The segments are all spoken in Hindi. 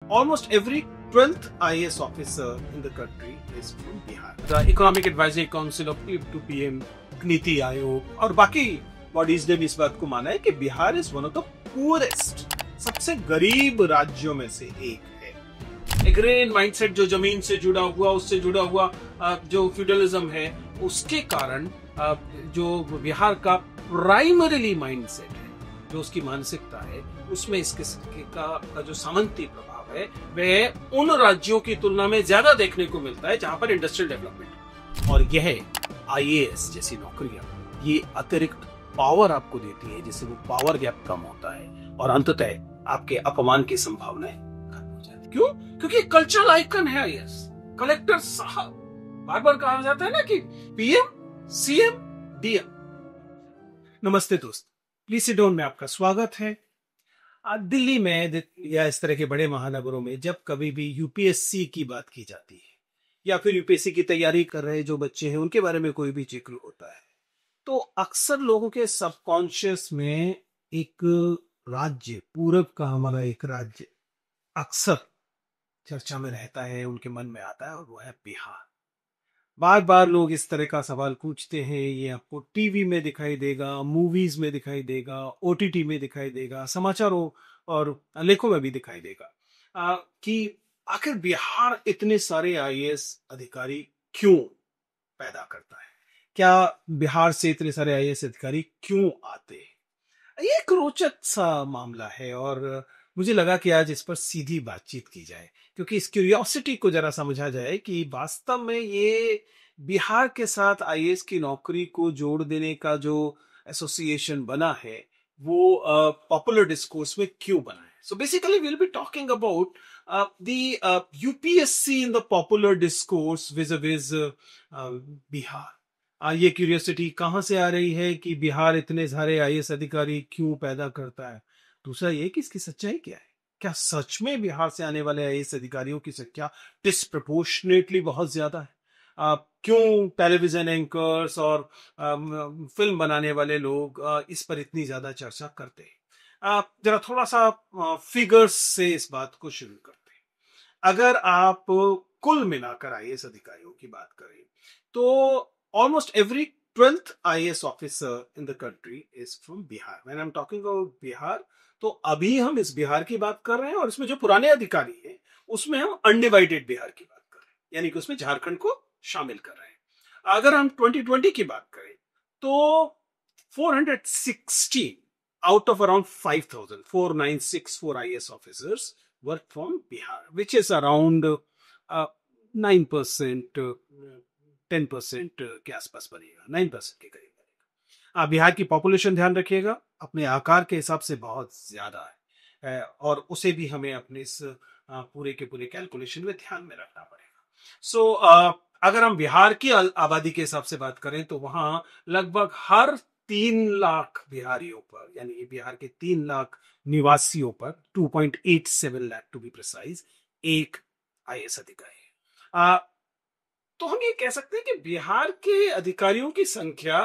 almost every 12th IAS officer in the country is from Bihar. The Economic Advisory Council of to PM, नीति आयोग और बाकी बॉडीज ने भी इस बात को माना है कि Bihar is one of the poorest, सबसे गरीब राज्यों में से एक है। एग्रेरियन माइंडसेट जो जमीन से जुड़ा हुआ, उससे जुड़ा हुआ जो फ्यूडलिज्म है, उसके कारण जो बिहार का प्राइमरीली माइंडसेट है, जो उसकी मानसिकता है, उसमें इसके का जो सामंती प्रभाव है वह उन राज्यों की तुलना में ज्यादा देखने को मिलता है जहां पर इंडस्ट्रियल डेवलपमेंट। और यह आईएएस जैसी नौकरियां ये अतिरिक्त पावर आपको देती है, जिससे वो पावर गैप कम होता है और अंततः आपके अपमान की संभावनाएं खत्म हो जाती है। क्यों? क्योंकि कल्चरल आइकन है आईएएस। कलेक्टर साहब, बार बार कहा जाता है ना कि पीएम, सीएम, डीएम। नमस्ते दोस्त, प्लीज सिट डाउन में आपका स्वागत है। दिल्ली में या इस तरह के बड़े महानगरों में जब कभी भी यूपीएससी की बात की जाती है या फिर यूपीएससी की तैयारी कर रहे जो बच्चे हैं उनके बारे में कोई भी जिक्र होता है, तो अक्सर लोगों के सबकॉन्शियस में एक राज्य, पूरब का हमारा एक राज्य अक्सर चर्चा में रहता है, उनके मन में आता है, और वो है बिहार। बार बार लोग इस तरह का सवाल पूछते हैं। ये आपको टीवी में दिखाई देगा, मूवीज में दिखाई देगा, ओटीटी में दिखाई देगा, समाचारों और लेखों में भी दिखाई देगा कि आखिर बिहार इतने सारे आईएएस अधिकारी क्यों पैदा करता है, क्या बिहार से इतने सारे आईएएस अधिकारी क्यों आते हैं। ये एक रोचक सा मामला है और मुझे लगा कि आज इस पर सीधी बातचीत की जाए, क्योंकि इस क्यूरियोसिटी को जरा समझा जाए कि वास्तव में ये बिहार के साथ आईएएस की नौकरी को जोड़ देने का जो एसोसिएशन बना है वो पॉपुलर डिस्कोर्स में क्यों बना है। So basically we will be talking about the UPSC in the popular discourse vis Bihar. ये क्यूरियोसिटी कहाँ से आ रही है कि बिहार इतने सारे आईएएस अधिकारी क्यों पैदा करता है। दूसरा ये कि इसकी सच्चाई क्या है। क्या सच में बिहार से आने वाले आईएएस अधिकारियों की संख्या डिस्प्रपोर्शनेटली बहुत ज्यादा है। क्यों टेलीविजन एंकर्स और फिल्म बनाने वाले लोग इस पर इतनी ज्यादा चर्चा करते हैं। जरा थोड़ा सा फिगर्स से इस बात को शुरू करते हैं। अगर आप कुल मिलाकर आईएएस अधिकारियों की बात करें तो almost every 12th IAS officer in the country is from Bihar. When I'm talking about Bihar, तो अभी हम इस बिहार की बात कर रहे हैं और इसमें जो पुराने अधिकारी हैं उसमें हम अनडिवाइडेड बिहार की बात कर रहे हैं, यानी कि उसमें झारखंड को शामिल कर रहे हैं। अगर हम 2020 की बात करें तो 416 out of around 5,000, 4964 IAS officers were from Bihar, which is around 9%, 10% के आसपास बनेगा, 9% के करीब बनेगा। बिहार की पॉपुलेशन ध्यान रखिएगा, अपने आकार के हिसाब से बहुत ज्यादा है और उसे भी हमें अपने इस पूरे के पूरे कैलकुलेशन में ध्यान में रखना पड़ेगा। सो अगर हम बिहार की आबादी के हिसाब से बात करें तो वहां लगभग हर 3 लाख बिहारियों पर, यानी बिहार के 3 लाख निवासियों पर, 2.87 लाख टू बी प्रिसाइज, एक आईएएस अधिकारी है। तो हम ये कह सकते हैं कि बिहार के अधिकारियों की संख्या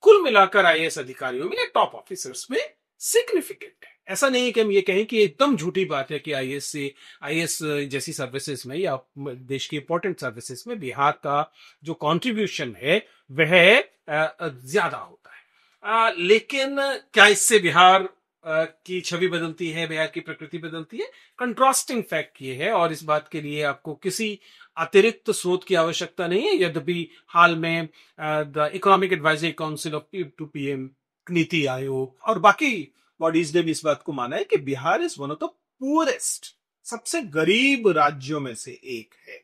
कुल मिलाकर आईएएस अधिकारियों में, टॉप ऑफिसर्स में सिग्निफिकेंट है। ऐसा नहीं कि हम ये कहें कि एकदम झूठी बात है कि आईएएस जैसी सर्विसेज में या देश की इंपॉर्टेंट सर्विसेज में बिहार का जो कंट्रीब्यूशन है वह ज्यादा होता है। लेकिन क्या इससे बिहार की छवि बदलती है, बिहार की प्रकृति बदलती है? कंट्रास्टिंग फैक्ट ये है और इस बात के लिए आपको किसी अतिरिक्त स्रोत की आवश्यकता नहीं है। यद्यपि हाल में the economic advisory council of to PM, NITI Aayog और बाकी बॉडीज ने भी इस बात को माना है कि Bihar is one of the poorest, सबसे गरीब राज्यों में से एक है।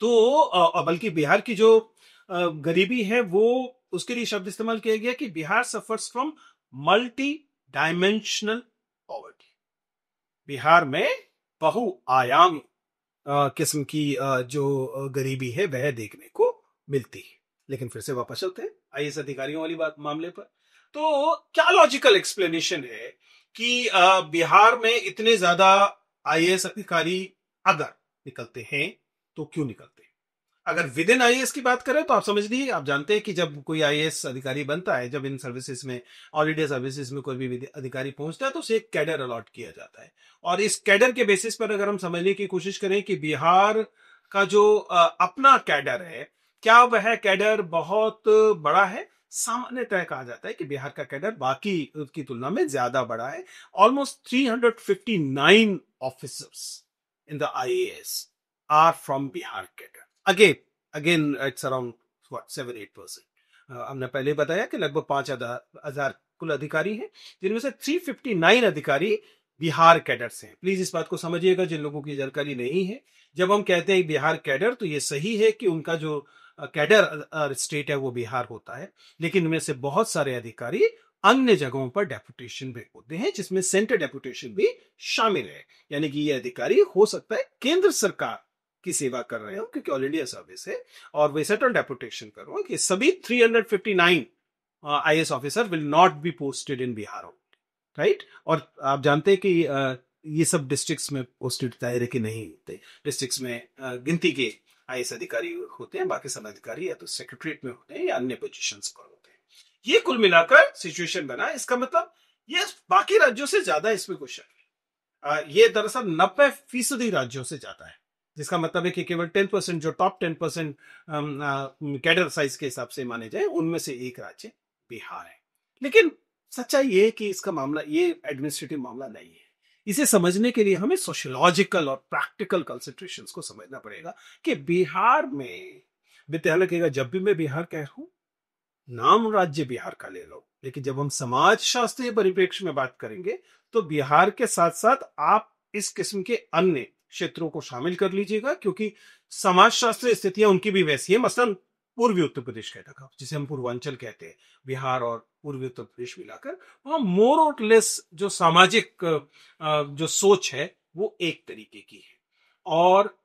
तो बल्कि बिहार की जो गरीबी है वो, उसके लिए शब्द इस्तेमाल किया गया कि Bihar suffers from multi dimensional poverty. Bihar में बहुआयामी किस्म की जो गरीबी है वह देखने को मिलती है। लेकिन फिर से वापस चलते हैं आईएएस अधिकारियों वाली बात मामले पर। तो क्या लॉजिकल एक्सप्लेनेशन है कि बिहार में इतने ज्यादा आईएएस अधिकारी अगर निकलते हैं तो क्यों निकलते हैं? अगर विद इन आईएएस की बात करें तो आप समझ लीजिए, आप जानते हैं कि जब कोई आईएएस अधिकारी बनता है, जब इन सर्विसेज में, ऑल इंडिया सर्विसेज में कोई भी अधिकारी पहुंचता है तो उसे एक कैडर अलॉट किया जाता है। और इस कैडर के बेसिस पर अगर हम समझने की कोशिश करें कि बिहार का जो अपना कैडर है, क्या वह कैडर बहुत बड़ा है? सामान्यतः कहा जाता है कि बिहार का कैडर बाकी की तुलना में ज्यादा बड़ा है। Almost 359 officers in the IAS are from Bihar cadre. Again it's around what 7-8%। हमने पहले बताया कि लगभग 5,000 कुल अधिकारी हैं, जिनमें से 359 अधिकारी बिहार कैडर से हैं। प्लीज इस बात को समझिएगा जिन लोगों की जानकारी नहीं है, जब हम कहते हैं बिहार कैडर तो ये सही है कि उनका जो कैडर स्टेट है वो बिहार होता है, लेकिन इनमें से बहुत सारे अधिकारी अन्य जगहों पर डेपुटेशन भी होते हैं, जिसमें सेंटर डेपुटेशन भी शामिल है। यानी कि ये अधिकारी हो सकता है केंद्र सरकार की सेवा कर रहे हो क्योंकि ऑल इंडिया सर्विस है, और वे सेंट्रल डेपुटेशन कर रहे हो कि सभी 359 IAS officer will not be posted in Bihar, right. और आप जानते हैं कि ये सब डिस्ट्रिक्ट्स में पोस्टेड दायरे के नहीं होते। डिस्ट्रिक्ट्स में गिनती के आईएएस अधिकारी होते हैं, बाकी सब अधिकारी या तो सेक्रेटरीट में होते हैं या अन्य पोजीशंस पर होते हैं। ये कुल मिलाकर सिचुएशन बना। इसका मतलब ये बाकी राज्यों से ज्यादा इसमें क्वेश्चन, ये दरअसल 90% राज्यों से ज्यादा है, जिसका मतलब है कि केवल 10% जो टॉप 10% कैडर साइज के हिसाब से माने जाए, उनमें से एक राज्य बिहार है। लेकिन सच्चाई ये है कि इसका मामला ये एडमिनिस्ट्रेटिव मामला नहीं है। इसे समझने के लिए हमें सोशियोलॉजिकल और प्रैक्टिकल कंसिडरेशंस को समझना पड़ेगा कि बिहार में, विद्यालय कहेगा जब भी मैं बिहार कह रहा हूं, नाम राज्य बिहार का ले लो, लेकिन जब हम समाज शास्त्रीय परिप्रेक्ष्य में बात करेंगे तो बिहार के साथ साथ आप इस किस्म के अन्य क्षेत्रों को शामिल कर लीजिएगा, क्योंकि समाज शास्त्रीय स्थितियां उनकी भी वैसी है। मसलन पूर्वी उत्तर प्रदेश कहता था, जिसे हम पूर्वांचल कहते हैं, बिहार और पूर्वी उत्तर प्रदेश मिलाकर वहां मोर और लेस जो सामाजिक जो सोच है वो एक तरीके की है। और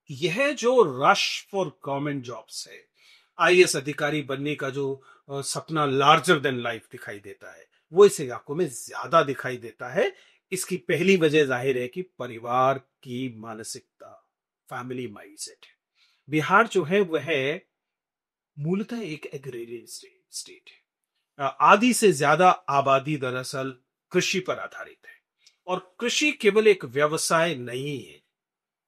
यह जो रश फॉर गवर्नमेंट जॉब्स है, आईएएस अधिकारी बनने का जो सपना लार्जर देन लाइफ दिखाई देता है, वो इस इलाकों में ज्यादा दिखाई देता है। इसकी पहली वजह जाहिर है कि परिवार की मानसिकता, फैमिली माइंडसेट है। बिहार जो है वह मूलतः एक एग्रेरियन स्टेट है। आधी से ज्यादा आबादी दरअसल कृषि पर आधारित है, और कृषि केवल एक व्यवसाय नहीं है।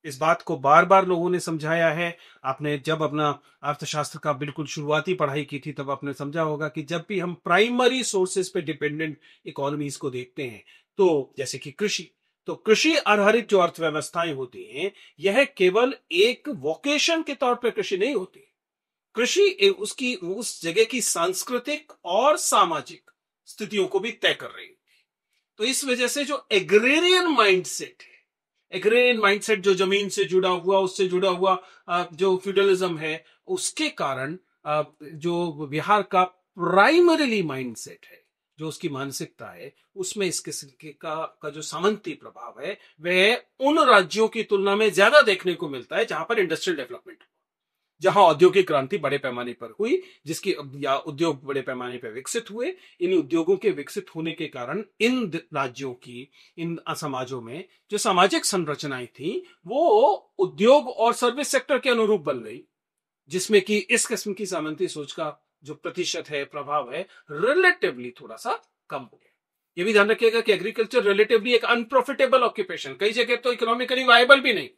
इस बात को बार बार लोगों ने समझाया है। आपने जब अपना अर्थशास्त्र का बिल्कुल शुरुआती पढ़ाई की थी, तब आपने समझा होगा कि जब भी हम प्राइमरी सोर्सेस पे डिपेंडेंट इकोनॉमीज को देखते हैं, तो जैसे कि कृषि, तो कृषि आधारित जो अर्थव्यवस्थाएं होती हैं, यह केवल एक वोकेशन के तौर पर कृषि नहीं होती। कृषि उसकी उस जगह की सांस्कृतिक और सामाजिक स्थितियों को भी तय कर रही है। तो इस वजह से जो एग्रेरियन माइंडसेट है, एग्रेरियन माइंडसेट जो जमीन से जुड़ा हुआ, उससे जुड़ा हुआ जो फ्यूडलिज्म है, उसके कारण जो बिहार का प्राइमरीली माइंडसेट है, जो उसकी मानसिकता है, उसमें इस किस्म का जो सामंती प्रभाव है, वह उन राज्यों की तुलना में ज्यादा देखने को मिलता है जहां पर इंडस्ट्रियल डेवलपमेंट, जहां औद्योगिक क्रांति बड़े पैमाने पर हुई, जिसकी या उद्योग बड़े पैमाने पर विकसित हुए। इन उद्योगों के विकसित होने के कारण इन राज्यों की, इन समाजों में जो सामाजिक संरचनाएं थी, वो उद्योग और सर्विस सेक्टर के अनुरूप बन गई, जिसमें कि इस किस्म की सामंती सोच का जो प्रतिशत है, प्रभाव है, रिलेटिवली थोड़ा सा कम हो गया। ये भी ध्यान रखिएगा कि एग्रीकल्चर रिलेटिवली एक अनप्रॉफिटेबल ऑक्यूपेशन, कई जगह तो इकोनॉमिकली वायबल भी नहीं,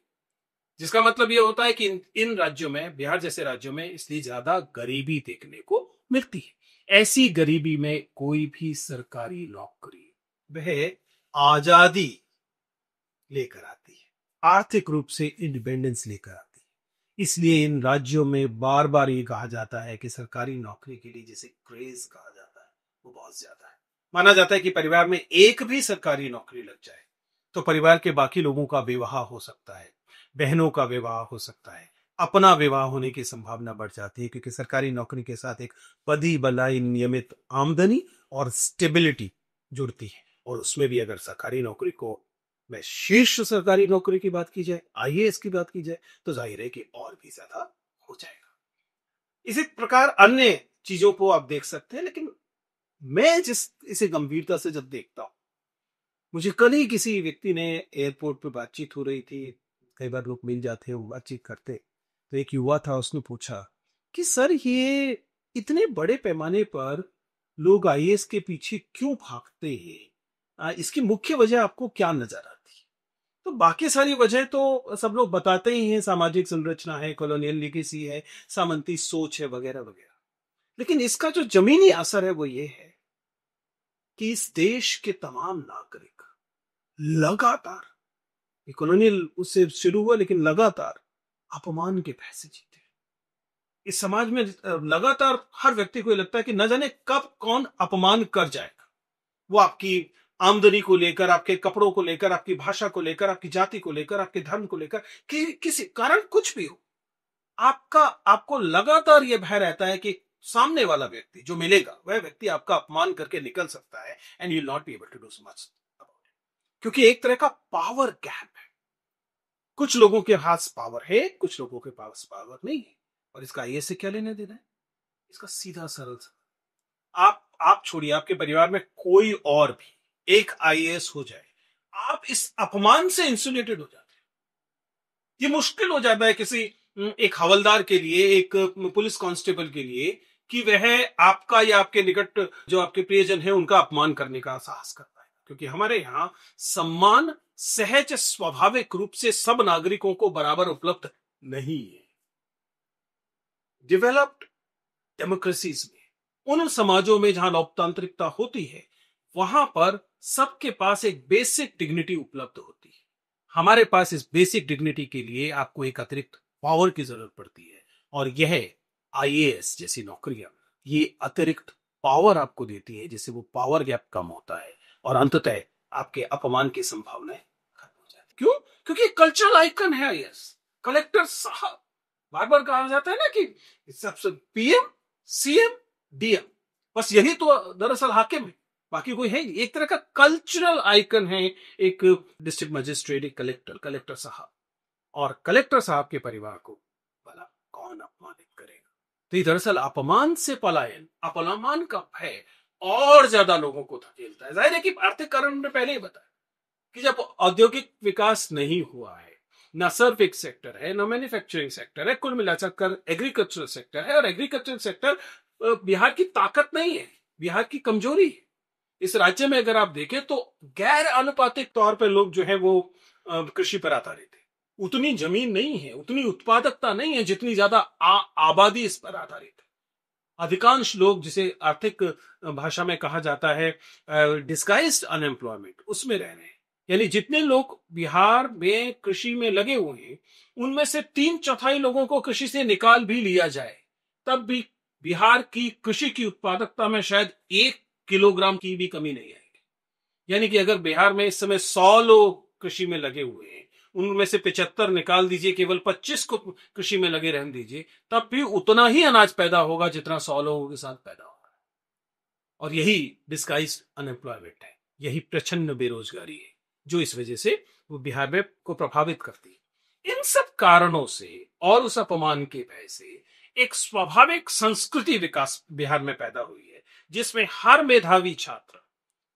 जिसका मतलब यह होता है कि इन राज्यों में, बिहार जैसे राज्यों में, इसलिए ज्यादा गरीबी देखने को मिलती है। ऐसी गरीबी में कोई भी सरकारी नौकरी वह आजादी लेकर आती है, आर्थिक रूप से इंडिपेंडेंस लेकर आती है। इसलिए इन राज्यों में बार बार ये कहा जाता है कि सरकारी नौकरी के लिए जिसे क्रेज कहा जाता है, वो बहुत ज्यादा है। माना जाता है कि परिवार में एक भी सरकारी नौकरी लग जाए तो परिवार के बाकी लोगों का विवाह हो सकता है, बहनों का विवाह हो सकता है, अपना विवाह होने की संभावना बढ़ जाती है, क्योंकि सरकारी नौकरी के साथ एक बधी बलाई नियमित आमदनी और स्टेबिलिटी जुड़ती है। और उसमें भी अगर सरकारी नौकरी को, मैं शीर्ष सरकारी नौकरी की बात की जाए, आईएएस की बात की जाए, तो जाहिर है कि और भी ज्यादा हो जाएगा। इसी प्रकार अन्य चीजों को आप देख सकते हैं। लेकिन मैं इसे गंभीरता से जब देखता हूं, मुझे कल ही किसी व्यक्ति ने, एयरपोर्ट पे बातचीत हो रही थी, कई बार लोग मिल जाते हैं, वो बातचीत करते, तो एक युवा था, उसने पूछा कि सर ये इतने बड़े पैमाने पर लोग आईएएस के पीछे क्यों भागते हैं? इसकी मुख्य वजह आपको क्या नजर आती है? तो बाकी सारी वजह तो सब लोग बताते ही हैं, सामाजिक संरचना है, कॉलोनियल लीगेसी है, सामंती सोच है, वगैरह वगैरह। लेकिन इसका जो जमीनी असर है वो ये है कि इस देश के तमाम नागरिक लगातार, ये कॉलोनियल उससे शुरू हुआ लेकिन लगातार अपमान के पैसे जीते। इस समाज में लगातार हर व्यक्ति को ये लगता है कि न जाने कब कौन अपमान कर जाएगा। वो आपकी आमदनी को लेकर, आपके कपड़ों को लेकर, आपकी भाषा को लेकर, आपकी जाति को लेकर, आपके धर्म को लेकर, कि किसी कारण कुछ भी हो, आपको लगातार यह भय रहता है कि सामने वाला व्यक्ति जो मिलेगा वह व्यक्ति आपका अपमान करके निकल सकता है, and you will not be able to do so much about it. क्योंकि एक तरह का पावर गैप है। कुछ लोगों के पास पावर है, कुछ लोगों के पास पावर नहीं है। और इसका आईएएस से क्या लेने देना है? इसका सीधा सरल सा, आप छोड़िए, आपके परिवार में कोई और भी एक आईएएस हो जाए, आप इस अपमान से इंसुलेटेड हो जाते हैं। ये मुश्किल हो जाता है किसी एक हवलदार के लिए, एक पुलिस कांस्टेबल के लिए, कि वह आपका या आपके निकट जो आपके प्रियजन है उनका अपमान करने का साहस करता है। क्योंकि हमारे यहां सम्मान सहज स्वाभाविक रूप से सब नागरिकों को बराबर उपलब्ध नहीं है। डेवलप्ड डेमोक्रेसीज में, उन समाजों में जहां लोकतांत्रिकता होती है, वहां पर सबके पास एक बेसिक डिग्निटी उपलब्ध होती है। हमारे पास इस बेसिक डिग्निटी के लिए आपको एक अतिरिक्त पावर की जरूरत पड़ती है, और यह आईएएस जैसी नौकरियां ये अतिरिक्त पावर आपको देती है, जिससे वो पावर गैप कम होता है और अंततः आपके अपमान की संभावनाएं खत्म हो जाती है। क्यों? क्योंकि कल्चरल आइकन है आईएएस। कलेक्टर साहब, बार बार कहा जाता है ना कि सबसे पीएम, सीएम, डीएम, बस यही तो दरअसल हाकिम है, बाकी कोई है नहीं। एक तरह का कल्चरल आइकन है एक डिस्ट्रिक्ट मजिस्ट्रेट, एक कलेक्टर साहब। और कलेक्टर साहब के परिवार को भला कौन अपमानित करेगा? तो ये दरअसल अपमान से पलायन, अपमान का भय और ज्यादा लोगों को धकेलता है। जाहिर है कि आर्थिक कारण ने पहले ही बताया कि जब औद्योगिक विकास नहीं हुआ है, ना सर्विस सेक्टर है, ना मैन्युफैक्चरिंग सेक्टर है, कुल मिलाकर एग्रीकल्चरल सेक्टर है, और एग्रीकल्चरल सेक्टर बिहार की ताकत नहीं है, बिहार की कमजोरी है। इस राज्य में अगर आप देखें तो गैर अनुपातिक तौर पर लोग जो है वो कृषि पर आधारित है। उतनी जमीन नहीं है, उतनी उत्पादकता नहीं है जितनी ज्यादा आबादी इस पर आधारित है। अधिकांश लोग, जिसे आर्थिक भाषा में कहा जाता है डिस्गाइज्ड अनएम्प्लॉयमेंट, उसमें रह रहे हैं। यानी जितने लोग बिहार में कृषि में लगे हुए हैं, उनमें से 3/4 लोगों को कृषि से निकाल भी लिया जाए, तब भी बिहार की कृषि की उत्पादकता में शायद 1 किलोग्राम की भी कमी नहीं आएगी। यानी कि अगर बिहार में इस समय 100 लोग कृषि में लगे हुए हैं, उनमें से 75 निकाल दीजिए, केवल 25 को कृषि में लगे रहने दीजिए, तब भी उतना ही अनाज पैदा होगा जितना 100 लोगों के साथ पैदा होगा। और यही डिस्गाइज्ड अनएम्प्लॉयमेंट है, यही प्रचंड बेरोजगारी है, जो इस वजह से वो बिहार में को प्रभावित करती है। इन सब कारणों से और उस अपमान के भय से एक स्वाभाविक संस्कृति विकास बिहार में पैदा हुई है, जिसमें हर मेधावी छात्र,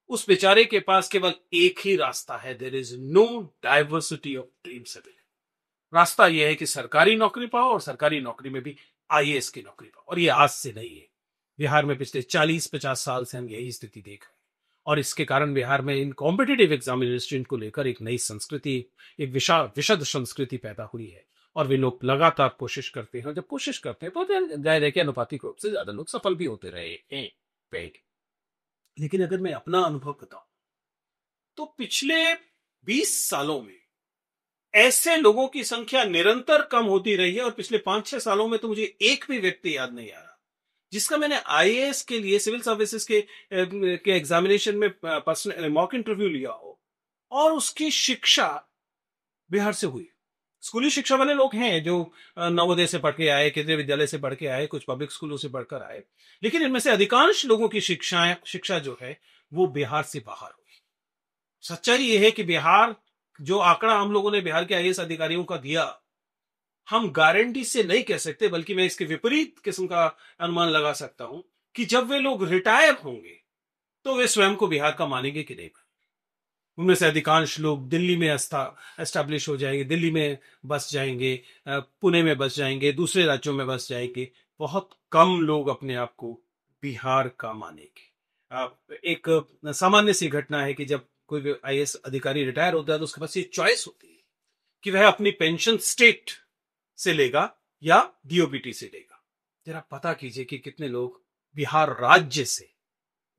उस बेचारे के पास केवल एक ही रास्ता है। There is no diversity of dreams available. रास्ता यह है कि सरकारी नौकरी पाओ, और सरकारी नौकरी में भी आईएएस की नौकरी पाओ। और ये आज से नहीं है, बिहार में पिछले 40-50 साल से हम यही स्थिति देख रहे हैं। और इसके कारण बिहार में इन कॉम्पिटिटिव एग्जामिनेशन को लेकर एक नई संस्कृति, एक विशद संस्कृति पैदा हुई है। और वे लोग लगातार कोशिश करते हैं, जब कोशिश करते हैं तो जाहिर है कि अनुपातिक रूप से ज्यादा लोग सफल भी होते रहे हैं। लेकिन अगर मैं अपना अनुभव बताऊं तो पिछले 20 सालों में ऐसे लोगों की संख्या निरंतर कम होती रही है। और पिछले 5-6 सालों में तो मुझे एक भी व्यक्ति याद नहीं आ रहा जिसका मैंने आईएएस के लिए, सिविल सर्विसेज के एग्जामिनेशन में पर्सनल मॉक इंटरव्यू लिया हो और उसकी शिक्षा बिहार से हुई। स्कूली शिक्षा वाले लोग हैं जो नवोदय से पढ़ के आए, केंद्रीय विद्यालय से पढ़ के आए, कुछ पब्लिक स्कूलों से पढ़कर आए, लेकिन इनमें से अधिकांश लोगों की शिक्षा जो है वो बिहार से बाहर हुई। सच्चाई ये है कि बिहार, जो आंकड़ा हम लोगों ने बिहार के आईएएस अधिकारियों का दिया, हम गारंटी से नहीं कह सकते, बल्कि मैं इसके विपरीत किस्म का अनुमान लगा सकता हूं कि जब वे लोग रिटायर होंगे तो वे स्वयं को बिहार का मानेंगे कि नहीं। उनमें से अधिकांश लोग दिल्ली में एस्टैब्लिश हो जाएंगे, दिल्ली में बस जाएंगे, पुणे में बस जाएंगे, दूसरे राज्यों में बस जाएंगे। बहुत कम लोग अपने आप को बिहार का मानेंगे। एक सामान्य सी घटना है कि जब कोई आईएएस अधिकारी रिटायर होता है तो उसके पास ये चॉइस होती है कि वह अपनी पेंशन स्टेट से लेगा या डीओबीटी से लेगा। जरा पता कीजिए कि कितने लोग बिहार राज्य से,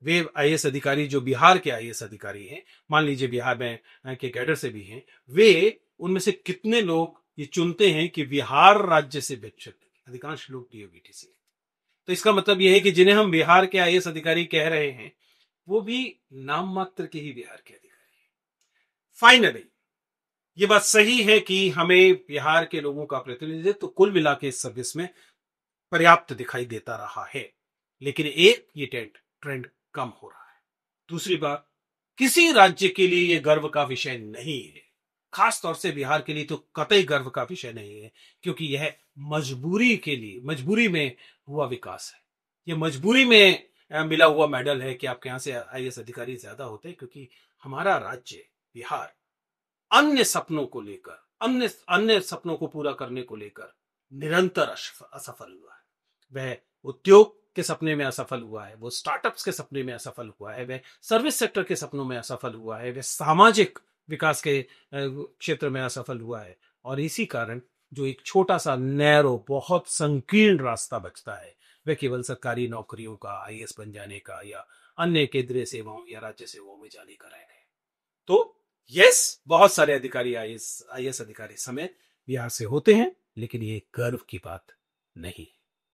वे आईएएस अधिकारी जो बिहार के आईएएस अधिकारी हैं, मान लीजिए बिहार में के कैडर से भी हैं, वे उनमें से कितने लोग ये चुनते हैं कि बिहार राज्य से पेंशन लेंगे। अधिकांश लोग डीओबीटी से। तो इसका मतलब यह है कि जिन्हें हम बिहार के आईएएस अधिकारी कह रहे हैं वो भी नाम मात्र के ही बिहार के अधिकारी हैं। फाइनली ये बात सही है कि हमें बिहार के लोगों का प्रतिनिधित्व तो कुल मिला के इस सर्विस में पर्याप्त दिखाई देता रहा है, लेकिन ये ट्रेंड कम हो रहा है। दूसरी बात, किसी राज्य के लिए यह गर्व का विषय नहीं है, खास तौर से बिहार के लिए तो कतई गर्व का विषय नहीं है, क्योंकि यह मजबूरी में हुआ विकास है। यह मजबूरी में मिला हुआ मेडल है कि आपके यहां से आईएएस अधिकारी ज्यादा होते हैं, क्योंकि हमारा राज्य बिहार अन्य सपनों को लेकर, अन्य सपनों को पूरा करने को लेकर निरंतर असफल हुआ है। वह उद्योग के सपने में असफल हुआ है, वो स्टार्टअप्स के सपने में असफल हुआ है, वह सर्विस सेक्टर के सपनों में असफल हुआ है, वह सामाजिक विकास के क्षेत्र में असफल हुआ है। और इसी कारण जो एक छोटा सा नैरो, बहुत संकीर्ण रास्ता बचता है, वह केवल सरकारी नौकरियों का, आईएएस बन जाने का या अन्य केंद्रीय सेवाओं या राज्य सेवाओं में जाने का रह गए। तो यस, बहुत सारे अधिकारी आईएएस अधिकारी समेत बिहार से होते हैं, लेकिन ये गर्व की बात नहीं।